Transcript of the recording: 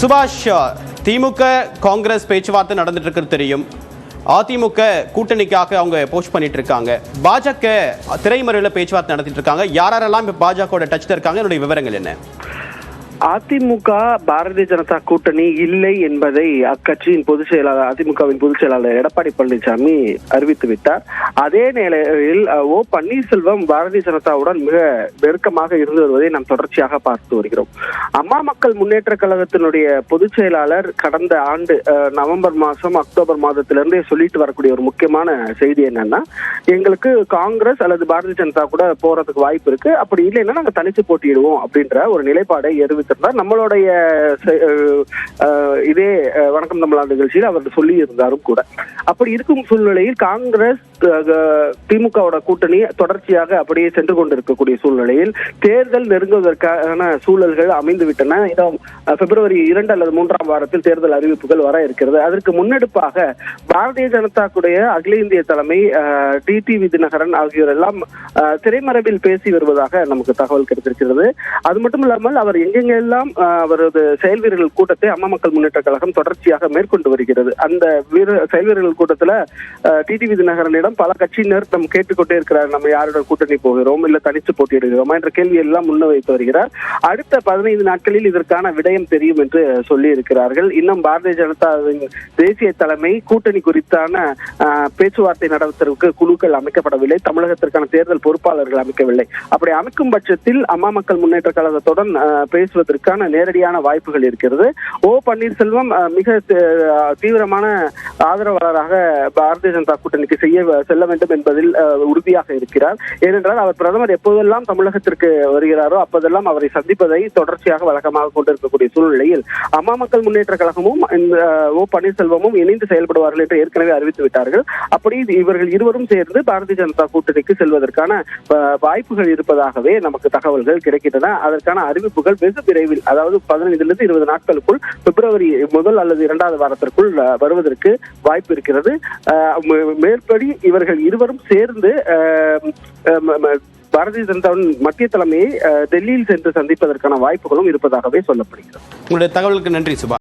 சுபாஷ், திமுக காங்கிரஸ் பேச்சுவார்த்தை நடந்துட்டு இருக்கிறது தெரியும். அதிமுக கூட்டணிக்காக அவங்க போஸ்ட் பண்ணிட்டு இருக்காங்க. பாஜக திரைமறைவில் பேச்சுவார்த்தை நடத்திட்டு இருக்காங்க. யாரெல்லாம் பாஜக டச்ல இருக்காங்க, என்னுடைய விவரங்கள் என்ன? அதிமுக பாரதிய ஜனதா கூட்டணி இல்லை என்பதை அக்கட்சியின் பொதுச் செயலாளர், அதிமுகவின் பொதுச் செயலாளர் எடப்பாடி பழனிசாமி அறிவித்து விட்டார். அதே நிலையில் ஓ பன்னீர்செல்வம் பாரதிய ஜனதாவுடன் மிக நெருக்கமாக இருந்து வருவதை நாம் தொடர்ச்சியாக பார்த்து வருகிறோம். அம்மா மக்கள் முன்னேற்ற கழகத்தினுடைய பொதுச் செயலாளர் கடந்த ஆண்டு நவம்பர் மாதம் அக்டோபர் மாதத்திலிருந்தே சொல்லிட்டு வரக்கூடிய ஒரு முக்கியமான செய்தி என்னன்னா, எங்களுக்கு காங்கிரஸ் அல்லது பாரதிய ஜனதா கூட போறதுக்கு வாய்ப்பு இருக்கு, அப்படி இல்லைன்னா நாங்க தனிச்சு போட்டியிடுவோம் அப்படின்ற ஒரு நிலைப்பாடை நம்மளுடைய இதே வணக்கம் தமிழ்நாடு நிகழ்ச்சியில் அவர் சொல்லி இருந்தாரும் கூட. அப்படி இருக்கும் சூழ்நிலையில் காங்கிரஸ் திமுகவோட கூட்டணி தொடர்ச்சியாக அப்படியே சென்று கொண்டிருக்கக்கூடிய சூழ்நிலையில் தேர்தல் நெருங்குவதற்கான சூழல்கள் அமைந்துவிட்டன. பிப்ரவரி 2 அல்லது 3ஆம் வாரத்தில் தேர்தல் அறிவிப்புகள் வர இருக்கிறது. அதற்கு முன்னெடுப்பாக பாரதிய ஜனதாவுடைய அகில இந்திய தலைமை டிடிவி தினகரன் ஆகியோர் எல்லாம் திரைமறைவில் பேசி வருவதாக நமக்கு தகவல் கிடைத்திருக்கிறது. அது மட்டும் இல்லாமல் அவர் எங்கெங்கெல்லாம் அவரது செயல் வீரர்கள் கூட்டத்தை அம்மா மக்கள் முன்னேற்ற கழகம் தொடர்ச்சியாக மேற்கொண்டு வருகிறது. அந்த செயல் வீரர்கள் கூட்டத்தில் டிடிவி தினகரனிடம் பல கட்சியினர் நம்ம கேட்டுக்கொண்டே இருக்கிறார், நம்ம யாருடன் கூட்டணி போகிறோம் இல்ல தனிச்சு போட்டியிடுகிறோமா என்ற கேள்வி எல்லாம் முன்வைத்து வருகிறார். அடுத்த 15 நாட்களில் இதற்கான விடயம் தெரியும் என்று சொல்லி இருக்கிறார்கள். இன்னும் பாரதிய ஜனதாவின் தேசிய தலைமை கூட்டணி குறித்தான பேச்சுவார்த்தை நடத்துவதற்கு குழுக்கள் அமைக்கப்படவில்லை. தமிழகத்திற்கான தேர்தல் பொறுப்பாளர்கள் அமைக்கவில்லை. அப்படி அமைக்கும் பட்சத்தில் அம்மா மக்கள் முன்னேற்ற கழகத்துடன் பேசுவதற்கான நேரடியான வாய்ப்புகள் இருக்கிறது. ஓ பன்னீர்செல்வம் மிக தீவிரமான ஆதரவாளராக பாரதிய ஜனதா கூட்டணிக்கு செல்ல வேண்டும் என்பதில் உறுதியாக இருக்கிறார். ஏனென்றால் அவர் பிரதமர் எப்போதெல்லாம் தமிழகத்திற்கு வருகிறாரோ அப்போதெல்லாம் அவரை சந்திப்பதை தொடர்ச்சியாக வழக்கமாக கொண்டிருக்கக்கூடிய சூழ்நிலையில் அம்மா மக்கள் முன்னேற்ற கழகமும் ஓ பன்னீர்செல்வமும் இணைந்து செயல்படுவார்கள் என்று ஏற்கனவே அறிவித்து விட்டார்கள். அப்படி இவர்கள் இருவரும் சேர்ந்து பாரதிய ஜனதா கூட்டணிக்கு செல்வதற்கான வாய்ப்புகள் இருப்பதாகவே நமக்கு தகவல்கள் கிடைக்கின்றன. அதற்கான அறிவிப்புகள் வெகு விரைவில், அதாவது 15 20 நாட்களுக்குள் பிப்ரவரி 1 அல்லது 2வது வாரத்திற்குள் வருவதற்கு வாய்ப்பு இருக்கிறது. மேற்படி இவர்கள் இருவரும் சேர்ந்து பாரதிய ஜனதாவின் மத்திய தலைமையை டெல்லியில் சென்று சந்திப்பதற்கான வாய்ப்புகளும் இருப்பதாகவே சொல்லப்படுகிறது. உங்களுடைய தகவலுக்கு நன்றி சுபா.